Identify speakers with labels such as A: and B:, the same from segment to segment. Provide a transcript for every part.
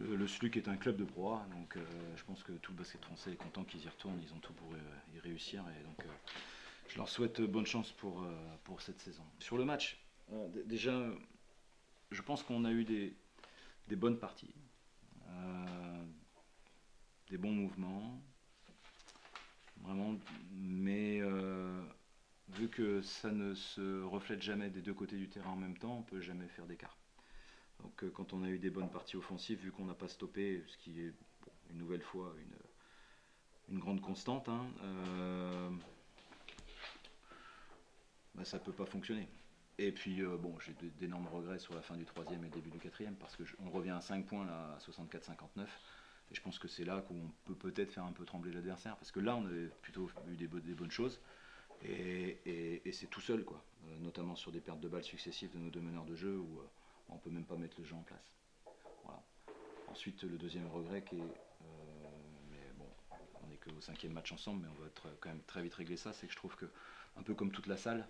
A: Le SLUC est un club de Pro A, donc je pense que tout le basket français est content qu'ils y retournent, ils ont tout pour y réussir, et donc je leur souhaite bonne chance pour cette saison. Sur le match, déjà, je pense qu'on a eu des bonnes parties, des bons mouvements, vraiment, mais vu que ça ne se reflète jamais des deux côtés du terrain en même temps, on ne peut jamais faire d'écart. Donc quand on a eu des bonnes parties offensives, vu qu'on n'a pas stoppé, ce qui est bon, une nouvelle fois une grande constante, hein, bah, ça ne peut pas fonctionner. Et puis bon, j'ai d'énormes regrets sur la fin du troisième et le début du quatrième, parce qu'on revient à 5 points là, à 64-59. Et je pense que c'est là qu'on peut peut-être faire un peu trembler l'adversaire, parce que là on avait plutôt eu des bonnes choses. Et c'est tout seul, quoi. Notamment sur des pertes de balles successives de nos deux meneurs de jeu où on peut même pas mettre le jeu en place. Voilà. Ensuite, le deuxième regret qui est, mais bon, on n'est qu'au cinquième match ensemble, mais on va quand même très vite régler ça, c'est que je trouve que, un peu comme toute la salle,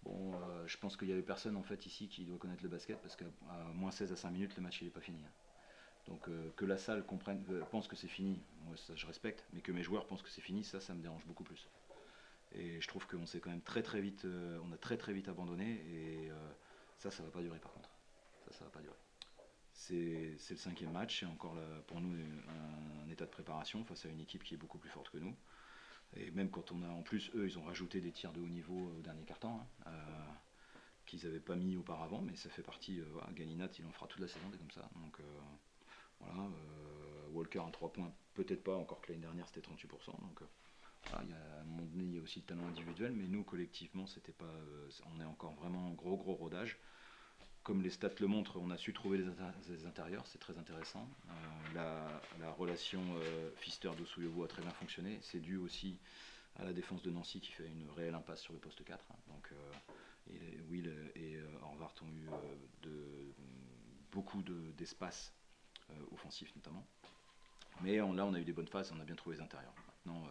A: bon, je pense qu'il y avait personne en fait ici qui doit connaître le basket parce qu'à moins 16 à 5 minutes, le match il n'est pas fini, hein. Donc que la salle comprenne, pense que c'est fini, moi ça je respecte, mais que mes joueurs pensent que c'est fini, ça me dérange beaucoup plus. Et je trouve qu'on s'est quand même très vite, on a très vite abandonné, et ça va pas durer par contre. Ça va pas durer. C'est le cinquième match, c'est encore là, pour nous un état de préparation face à une équipe qui est beaucoup plus forte que nous. Et même quand on a, en plus, eux, ils ont rajouté des tirs de haut niveau au dernier quart-temps, hein, qu'ils n'avaient pas mis auparavant, mais ça fait partie, voilà, Galinat, il en fera toute la saison, des comme ça. Donc voilà, Walker à 3 points, peut-être pas, encore que l'année dernière c'était 38%. Donc voilà, à un moment donné, il y a aussi le talent individuel, mais nous, collectivement, c'était pas, on est encore vraiment en gros rodage. Comme les stats le montrent, on a su trouver les intérieurs, c'est très intéressant. La relation Pfister-Dossouyevo a très bien fonctionné. C'est dû aussi à la défense de Nancy qui fait une réelle impasse sur le poste 4. Donc Will et Horvath ont eu beaucoup d'espace offensif notamment. Mais là, on a eu des bonnes phases, on a bien trouvé les intérieurs. Maintenant,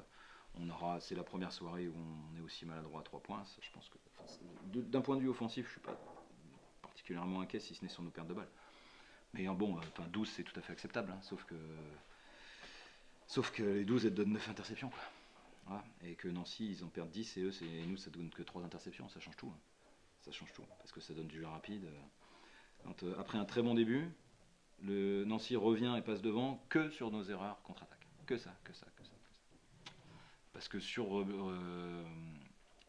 A: c'est la première soirée où on est aussi maladroit à 3 points. Ça, je pense que, enfin, d'un point de vue offensif, je suis pas particulièrement inquiet si ce n'est sur nos pertes de balles. Mais bon, enfin 12 c'est tout à fait acceptable, hein, sauf que les 12 elles donnent 9 interceptions, quoi. Voilà. Et que Nancy ils en perdent 10 et nous ça donne que 3 interceptions, ça change tout, hein. Ça change tout, parce que ça donne du jeu rapide. Après un très bon début, le Nancy revient et passe devant que sur nos erreurs contre-attaque. Que ça, que ça, que ça, que ça. Parce que sur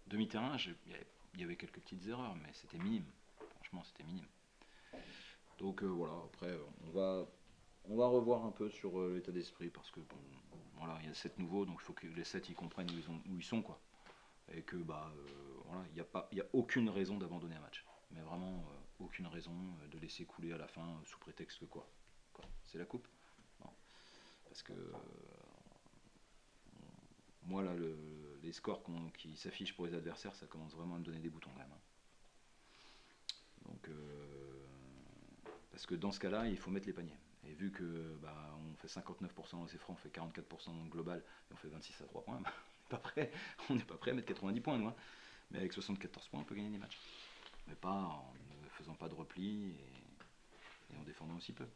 A: demi-terrain, il y avait quelques petites erreurs, mais c'était minime. Franchement, c'était minime. Donc voilà, après, on va revoir un peu sur l'état d'esprit, parce que bon, voilà, il y a 7 nouveaux, donc il faut que les 7 ils comprennent où ils sont, quoi. Et que bah voilà, il y a aucune raison d'abandonner un match. Mais vraiment aucune raison de laisser couler à la fin sous prétexte que quoi. C'est la coupe. Non. Parce que moi là, les scores qui s'affichent pour les adversaires, ça commence vraiment à me donner des boutons quand même, hein. Donc parce que dans ce cas-là, il faut mettre les paniers. Et vu que bah, on fait 59% dans ses francs, on fait 44% dans le global, et on fait 26 à 3 points, bah, on n'est pas prêt à mettre 90 points, loin. Mais avec 74 points, on peut gagner des matchs. Mais pas en ne faisant pas de repli et en défendant aussi peu.